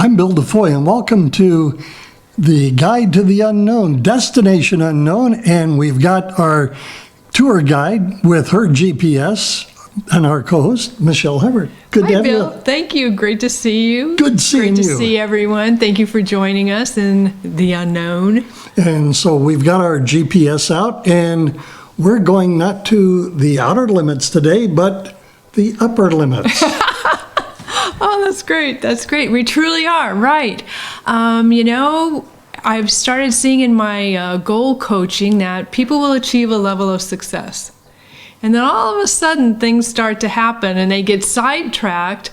I'm Bill DeFoi, and welcome to the Guide to the Unknown, Destination Unknown, and we've got our tour guide with her GPS and our co-host, Michelle Hubbard. Good to Hi, have Bill. you. Thank you. Great to see you. Good seeing Great to you. see everyone. Thank you for joining us in the unknown. And so we've got our GPS out, and we're going not to the outer limits today, but the upper limits. Oh, that's great. That's great. We truly are, right. I've started seeing in my goal coaching that people will achieve a level of success. And then all of a sudden things start to happen and they get sidetracked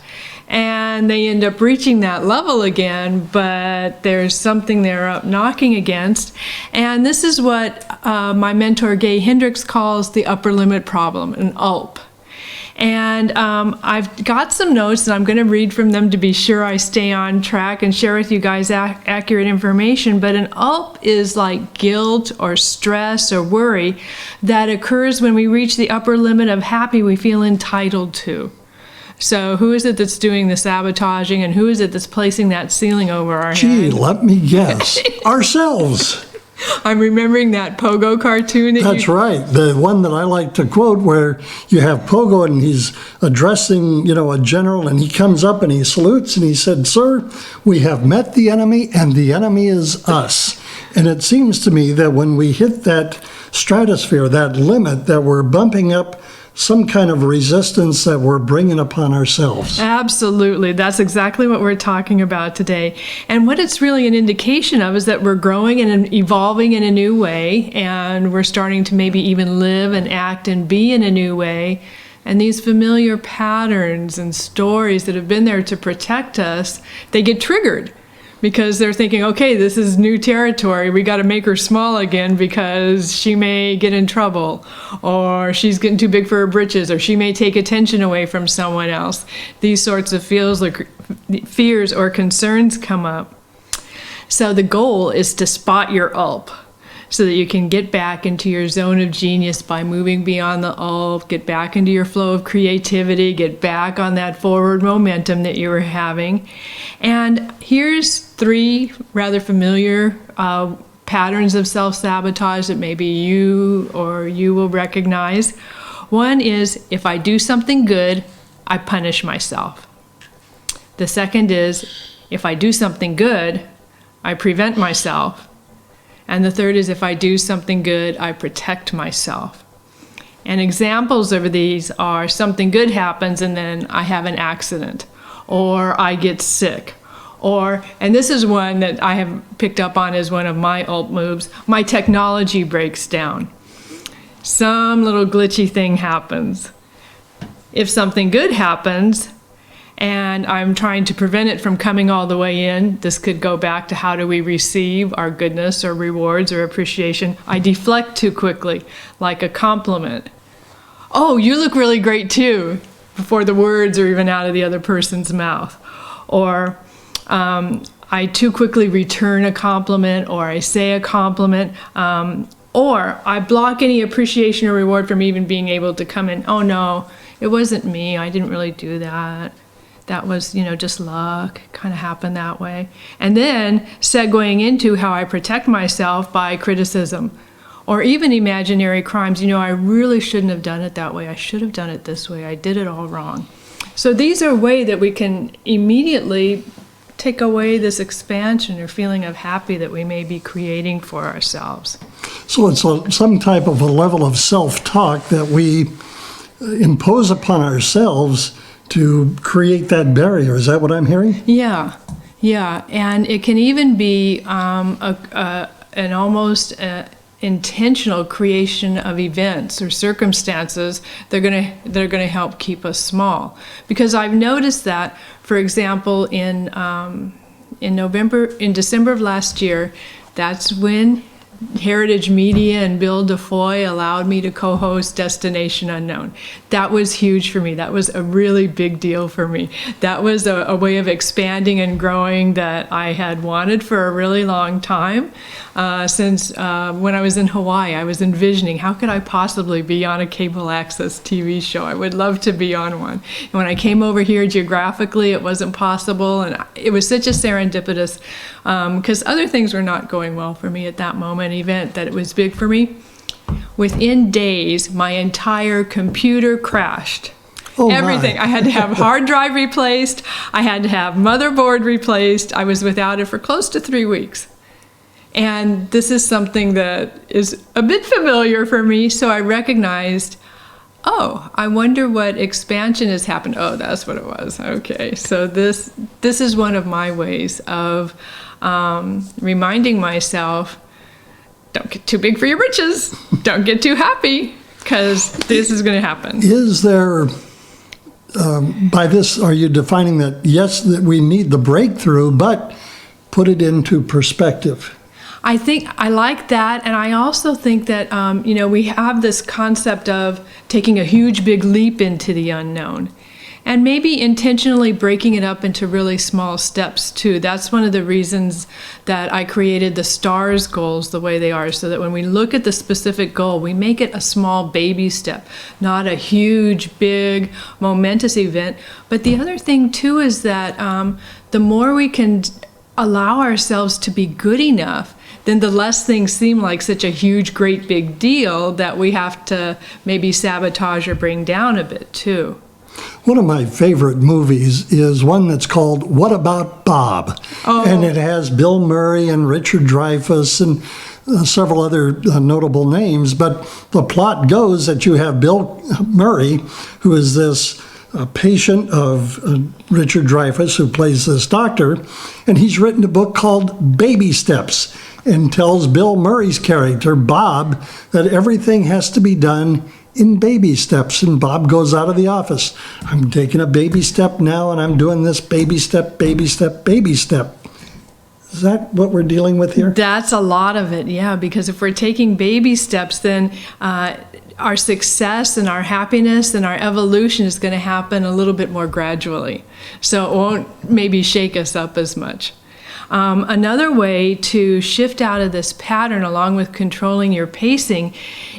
and they end up reaching that level again, but there's something they're up knocking against. And this is what my mentor Gay Hendricks calls the upper limit problem, an ULP. And I've got some notes and I'm going to read from them to be sure I stay on track and share with you guys accurate information. But an ULP is like guilt or stress or worry that occurs when we reach the upper limit of happy we feel entitled to. So who is it that's doing the sabotaging and who is it that's placing that ceiling over our Gee, head? let me guess. Ourselves. I'm remembering that Pogo cartoon. That's right. The one that I like to quote where you have Pogo and he's addressing, a general, and he comes up and he salutes and he said, "Sir, we have met the enemy and the enemy is us." And it seems to me that when we hit that stratosphere, that limit, that we're bumping up some kind of resistance that we're bringing upon ourselves. Absolutely. That's exactly what we're talking about today. And what it's really an indication of is that we're growing and evolving in a new way, and we're starting to maybe even live and act and be in a new way. And these familiar patterns and stories that have been there to protect us, they get triggered because they're thinking, okay, this is new territory. We got to make her small again because she may get in trouble, or she's getting too big for her britches, or she may take attention away from someone else. These sorts of fears or concerns come up. So the goal is to spot your ULP so that you can get back into your zone of genius by moving beyond the ULP, get back into your flow of creativity, get back on that forward momentum that you were having. And here's 3 rather familiar patterns of self-sabotage that maybe you will recognize. One is, if I do something good, I punish myself. The second is, if I do something good, I prevent myself. And the third is, if I do something good, I protect myself. And examples of these are something good happens and then I have an accident, or I get sick, and this is one that I have picked up on as one of my ULP moves, my technology breaks down. Some little glitchy thing happens. If something good happens, and I'm trying to prevent it from coming all the way in, this could go back to how do we receive our goodness or rewards or appreciation. I deflect too quickly, like a compliment. "Oh, you look really great too," before the words are even out of the other person's mouth. Or I too quickly return a compliment, or I say a compliment, or I block any appreciation or reward from even being able to come in. "Oh no, it wasn't me, I didn't really do that. That was, just luck, kind of happened that way." And then segueing into how I protect myself by criticism or even imaginary crimes. I really shouldn't have done it that way. I should have done it this way. I did it all wrong. So these are ways that we can immediately take away this expansion or feeling of happy that we may be creating for ourselves. So it's some type of a level of self-talk that we impose upon ourselves to create that barrier. Is that what I'm hearing? Yeah. And it can even be an almost intentional creation of events or circumstances that are going to help keep us small. Because I've noticed that, for example, in December of last year, that's when Heritage Media and Bill DeFoi allowed me to co-host Destination Unknown. That was huge for me. That was a really big deal for me. That was a way of expanding and growing that I had wanted for a really long time. Since when I was in Hawaii, I was envisioning, how could I possibly be on a cable access TV show? I would love to be on one. And when I came over here geographically, it wasn't possible. And it was such a serendipitous, because other things were not going well for me at that moment, event that it was big for me. Within days, my entire computer crashed. Oh, everything. my. I had to have hard drive replaced. I had to have motherboard replaced. I was without it for close to 3 weeks. And this is something that is a bit familiar for me, so I recognized, oh, I wonder what expansion has happened. Oh, that's what it was. Okay, so this is one of my ways of reminding myself, don't get too big for your britches. Don't get too happy, because this is going to happen. Is there, by this, are you defining that, yes, that we need the breakthrough, but put it into perspective? I think I like that, and I also think that we have this concept of taking a huge big leap into the unknown, and maybe intentionally breaking it up into really small steps too. That's one of the reasons that I created the STARS goals the way they are, so that when we look at the specific goal, we make it a small baby step, not a huge, big, momentous event. But the other thing too is that the more we can allow ourselves to be good enough, then the less things seem like such a huge, great, big deal that we have to maybe sabotage or bring down a bit too. One of my favorite movies is one that's called What About Bob? Oh. And it has Bill Murray and Richard Dreyfuss and several other notable names. But the plot goes that you have Bill Murray, who is this patient of Richard Dreyfuss, who plays this doctor, and he's written a book called Baby Steps and tells Bill Murray's character, Bob, that everything has to be done in baby steps. And Bob goes out of the office. I'm taking a baby step now, and I'm doing this baby step, baby step, baby step. Is that what we're dealing with here? That's a lot of it, yeah, because if we're taking baby steps, then our success and our happiness and our evolution is going to happen a little bit more gradually. So it won't maybe shake us up as much. Another way to shift out of this pattern, along with controlling your pacing,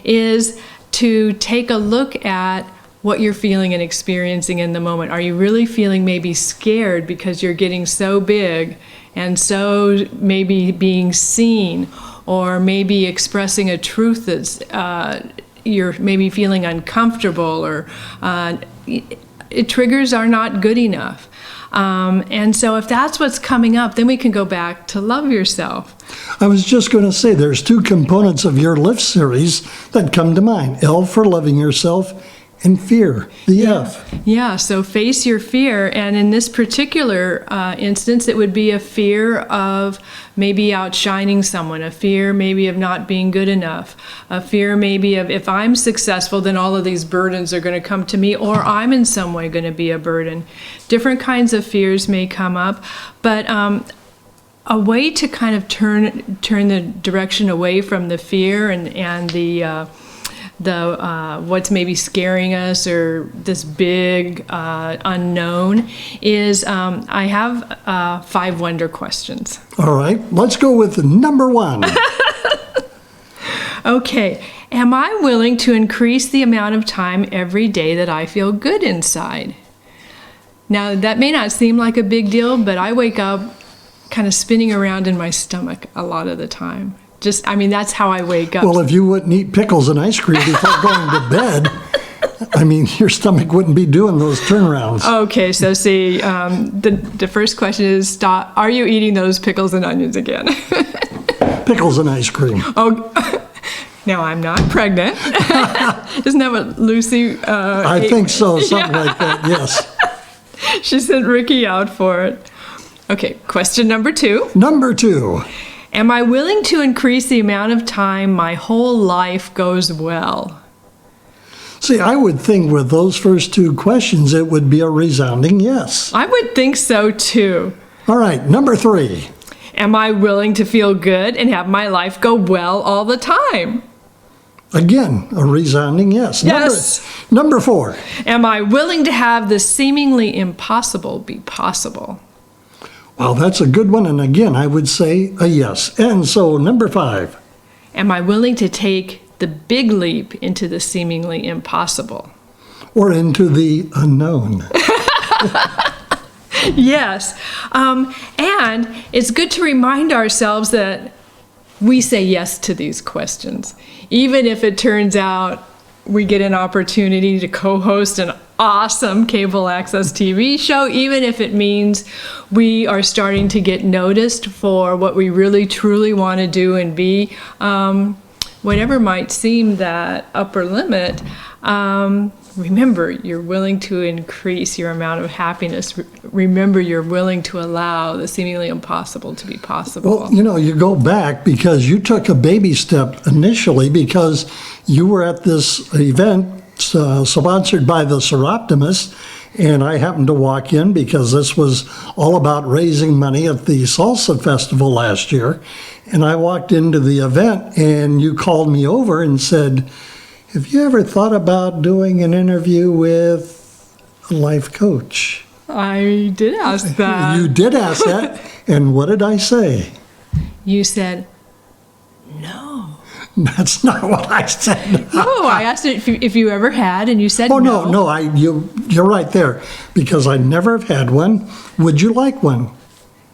is to take a look at what you're feeling and experiencing in the moment. Are you really feeling maybe scared because you're getting so big and so maybe being seen, or maybe expressing a truth that's you're maybe feeling uncomfortable, or triggers are not good enough. And so if that's what's coming up, then we can go back to love yourself. I was just going to say, there's two components of your lift series that come to mind. L for loving yourself, and fear, the F. Yeah, so face your fear. And in this particular instance, it would be a fear of maybe outshining someone, a fear maybe of not being good enough, a fear maybe of, if I'm successful, then all of these burdens are going to come to me, or I'm in some way going to be a burden. Different kinds of fears may come up, but a way to kind of turn the direction away from the fear and the what's maybe scaring us, or this big unknown, is I have 5 wonder questions. All right, let's go with number 1. Okay, am I willing to increase the amount of time every day that I feel good inside? Now, that may not seem like a big deal, but I wake up kind of spinning around in my stomach a lot of the time. That's how I wake up. Well, if you wouldn't eat pickles and ice cream before going to bed, your stomach wouldn't be doing those turnarounds. Okay, so see, the first question is, are you eating those pickles and onions again? Pickles and ice cream. Oh, now I'm not pregnant. Isn't that what Lucy I think so, something like that, yes. She sent Ricky out for it. Okay, question number 2. Number 2. Am I willing to increase the amount of time my whole life goes well? See, I would think with those first 2 questions, it would be a resounding yes. I would think so too. All right, number 3. Am I willing to feel good and have my life go well all the time? Again, a resounding yes. Yes. Number 4. Am I willing to have the seemingly impossible be possible? Well, that's a good one. And again, I would say a yes. And so number 5. Am I willing to take the big leap into the seemingly impossible? Or into the unknown. Yes. And it's good to remind ourselves that we say yes to these questions. Even if it turns out we get an opportunity to co-host an awesome cable access TV show, even if it means we are starting to get noticed for what we really truly want to do and be, whatever might seem that upper limit, remember, you're willing to increase your amount of happiness. Remember, you're willing to allow the seemingly impossible to be possible. Well, you go back because you took a baby step initially because you were at this event sponsored by the Seroptimist, and I happened to walk in because this was all about raising money at the Salsa Festival last year. And I walked into the event, and you called me over and said, have you ever thought about doing an interview with a life coach? I did ask that. You did ask that, and what did I say? You said, no. That's not what I said. No, I asked if you ever had, and you said Oh, no. no, you're right there, because I never have had one. Would you like one?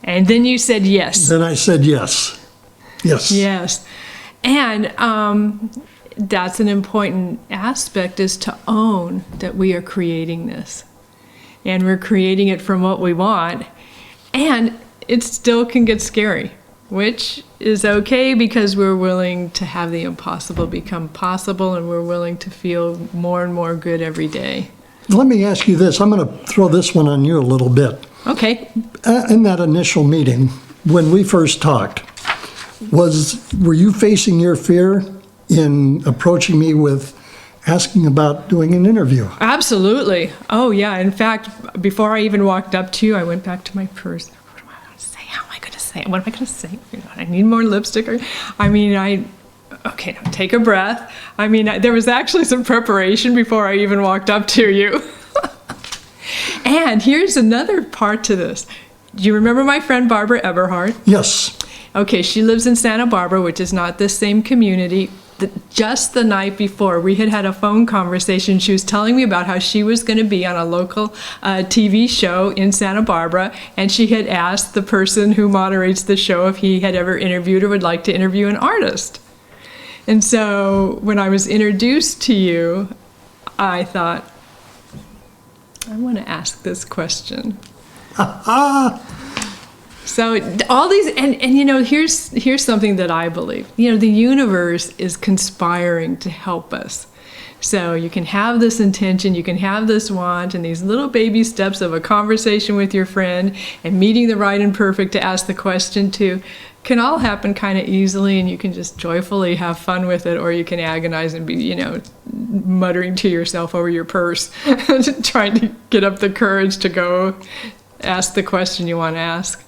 And then you said yes. Then I said yes. Yes. Yes. And that's an important aspect, is to own that we are creating this. And we're creating it from what we want. And it still can get scary, which is okay because we're willing to have the impossible become possible, and we're willing to feel more and more good every day. Let me ask you this. I'm going to throw this one on you a little bit. Okay. In that initial meeting, when we first talked, were you facing your fear in approaching me with asking about doing an interview? Absolutely. Oh, yeah. In fact, before I even walked up to you, I went back to my purse. What am I going to say? How am I going to say it? What am I going to say? I need more lipstick. Okay, now take a breath. There was actually some preparation before I even walked up to you. And here's another part to this. Do you remember my friend Barbara Eberhardt? Yes. Okay, she lives in Santa Barbara, which is not the same community. Just the night before, we had a phone conversation. She was telling me about how she was going to be on a local TV show in Santa Barbara, and she had asked the person who moderates the show if he had ever interviewed or would like to interview an artist. And so when I was introduced to you, I thought, I want to ask this question. So all these, and here's something that I believe. The universe is conspiring to help us. So you can have this intention, you can have this want, and these little baby steps of a conversation with your friend and meeting the right and perfect to ask the question to can all happen kind of easily, and you can just joyfully have fun with it, or you can agonize and be, muttering to yourself over your purse, trying to get up the courage to go ask the question you want to ask.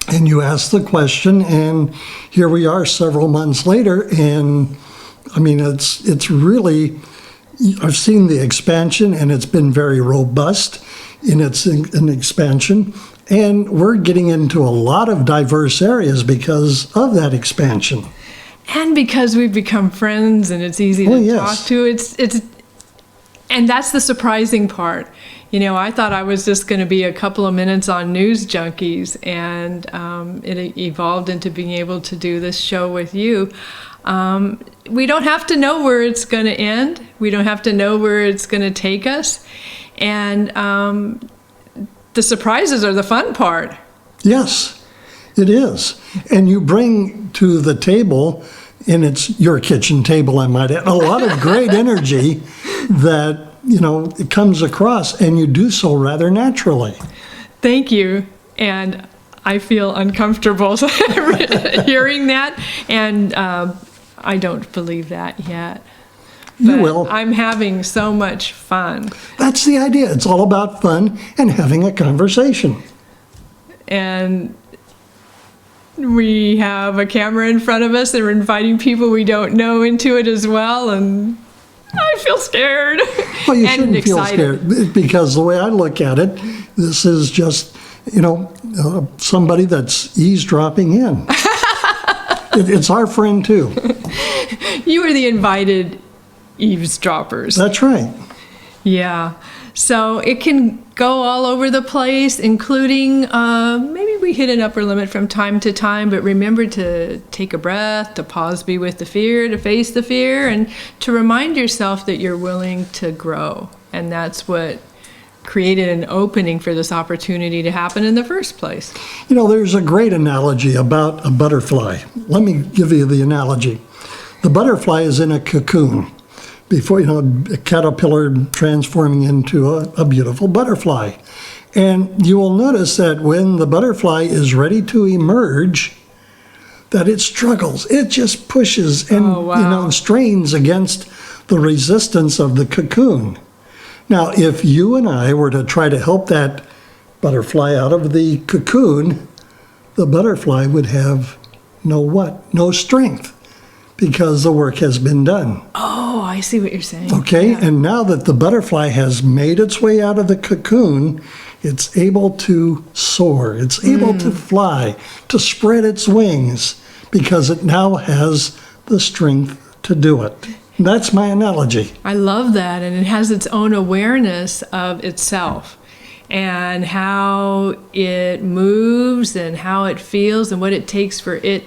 And you asked the question, and here we are several months later, and it's really, I've seen the expansion, and it's been very robust in its expansion, and we're getting into a lot of diverse areas because of that expansion. And because we've become friends, and it's easy to talk to, and that's the surprising part. I thought I was just going to be a couple of minutes on News Junkies, and it evolved into being able to do this show with you. We don't have to know where it's going to end. We don't have to know where it's going to take us. And the surprises are the fun part. Yes, it is. And you bring to the table, and it's your kitchen table, I might add, a lot of great energy that it comes across, and you do so rather naturally. Thank you. And I feel uncomfortable hearing that, and I don't believe that yet. You will. I'm having so much fun. That's the idea. It's all about fun and having a conversation. And we have a camera in front of us and we're inviting people we don't know into it as well, and I feel scared. Well, you and shouldn't feel excited. scared, because the way I look at it, this is just, somebody that's eavesdropping in. It's our friend too. You were the invited eavesdroppers. That's right. Yeah. So it can go all over the place, including maybe we hit an upper limit from time to time, but remember to take a breath, to pause, be with the fear, to face the fear, and to remind yourself that you're willing to grow. And that's what created an opening for this opportunity to happen in the first place. There's a great analogy about a butterfly. Let me give you the analogy. The butterfly is in a cocoon. Before, a caterpillar transforming into a beautiful butterfly. And you will notice that when the butterfly is ready to emerge, that it struggles. It just pushes and, strains against the resistance of the cocoon. Now, if you and I were to try to help that butterfly out of the cocoon, the butterfly would have no strength, because the work has been done. Oh, I see what you're saying. Okay, Yeah. and now that the butterfly has made its way out of the cocoon, it's able to soar, it's able to fly, to spread its wings, because it now has the strength to do it. That's my analogy. I love that, and it has its own awareness of itself and how it moves and how it feels and what it takes for it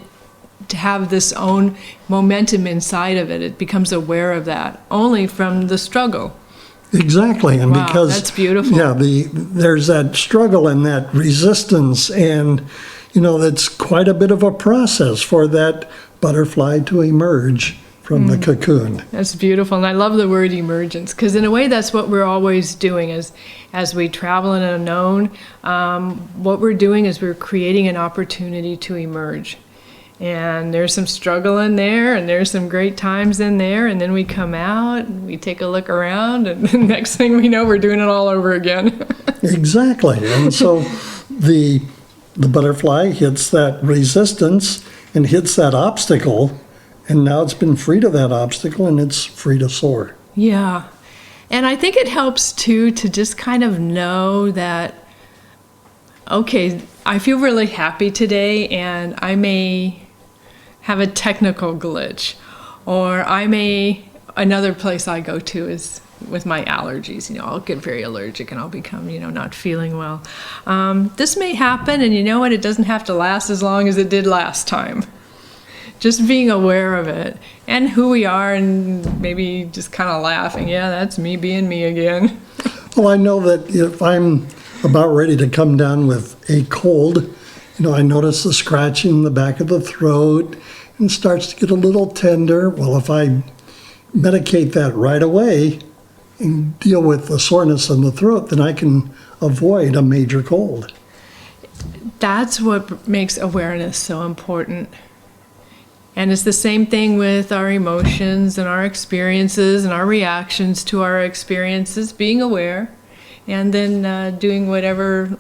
to have this own momentum inside of it. It becomes aware of that only from the struggle. Exactly, and Wow, because that's beautiful. Yeah, there's that struggle and that resistance, and that's quite a bit of a process for that butterfly to emerge from the cocoon. That's beautiful, and I love the word emergence, because in a way that's what we're always doing as we travel in an unknown. What we're doing is we're creating an opportunity to emerge. And there's some struggle in there, and there's some great times in there, and then we come out, and we take a look around, and the next thing we know, we're doing it all over again. Exactly, and so the butterfly hits that resistance and hits that obstacle, and now it's been freed of that obstacle, and it's free to soar. Yeah. And I think it helps, too, to just kind of know that, okay, I feel really happy today, and I may have a technical glitch, or another place I go to is with my allergies. I'll get very allergic and I'll become, not feeling well. This may happen, and you know what? It doesn't have to last as long as it did last time. Just being aware of it and who we are, and maybe just kind of laughing. Yeah, that's me being me again. Well, I know that if I'm about ready to come down with a cold, I notice the scratching in the back of the throat and starts to get a little tender. Well, if I medicate that right away and deal with the soreness in the throat, then I can avoid a major cold. That's what makes awareness so important. And it's the same thing with our emotions and our experiences and our reactions to our experiences, being aware, and then doing whatever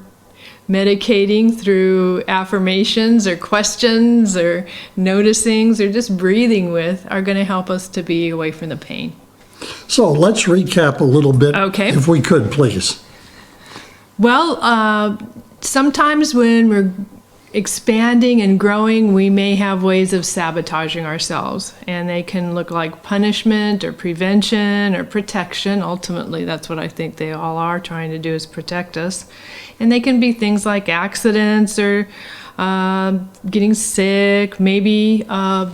medicating through affirmations or questions or noticings or just breathing with are going to help us to be away from the pain. So let's recap a little bit, Okay. if we could, please. Well, sometimes when we're expanding and growing, we may have ways of sabotaging ourselves, and they can look like punishment or prevention or protection. Ultimately, that's what I think they all are trying to do, is protect us. And they can be things like accidents or getting sick, maybe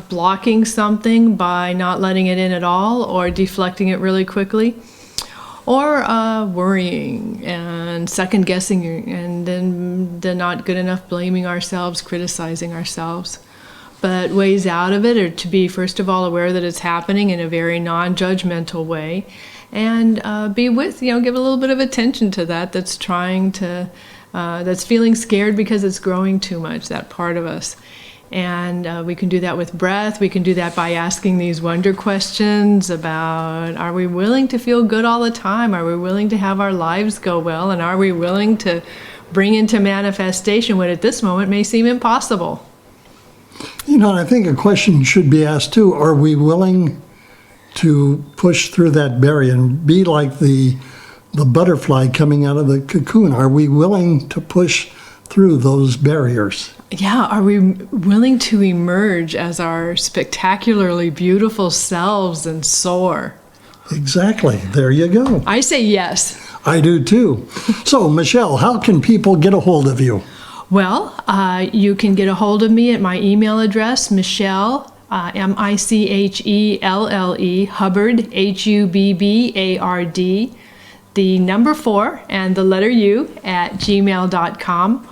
blocking something by not letting it in at all or deflecting it really quickly, or worrying and second guessing, and then the not good enough, blaming ourselves, criticizing ourselves. But ways out of it are to be, first of all, aware that it's happening in a very non-judgmental way, and be with, give a little bit of attention to that's trying to, that's feeling scared because it's growing too much, that part of us. And we can do that with breath. We can do that by asking these wonder questions about, are we willing to feel good all the time? Are we willing to have our lives go well? And are we willing to bring into manifestation what at this moment may seem impossible? You know, and I think a question should be asked too, are we willing to push through that barrier and be like the butterfly coming out of the cocoon? Are we willing to push through those barriers? Yeah, are we willing to emerge as our spectacularly beautiful selves and soar? Exactly. There you go. I say yes. I do too. So, Michelle, how can people get a hold of you? Well, you can get a hold of me at my email address, Michelle, Michelle, Hubbard, Hubbard, the number 4 and the letter U at gmail.com.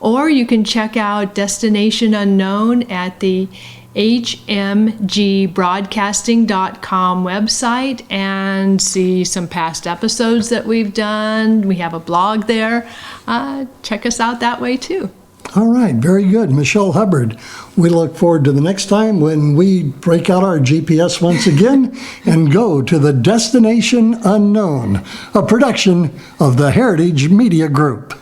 Or you can check out Destination Unknown at the hmgbroadcasting.com website and see some past episodes that we've done. We have a blog there. Check us out that way too. All right, very good. Michelle Hubbard, we look forward to the next time when we break out our GPS once again and go to the Destination Unknown, a production of the Heritage Media Group.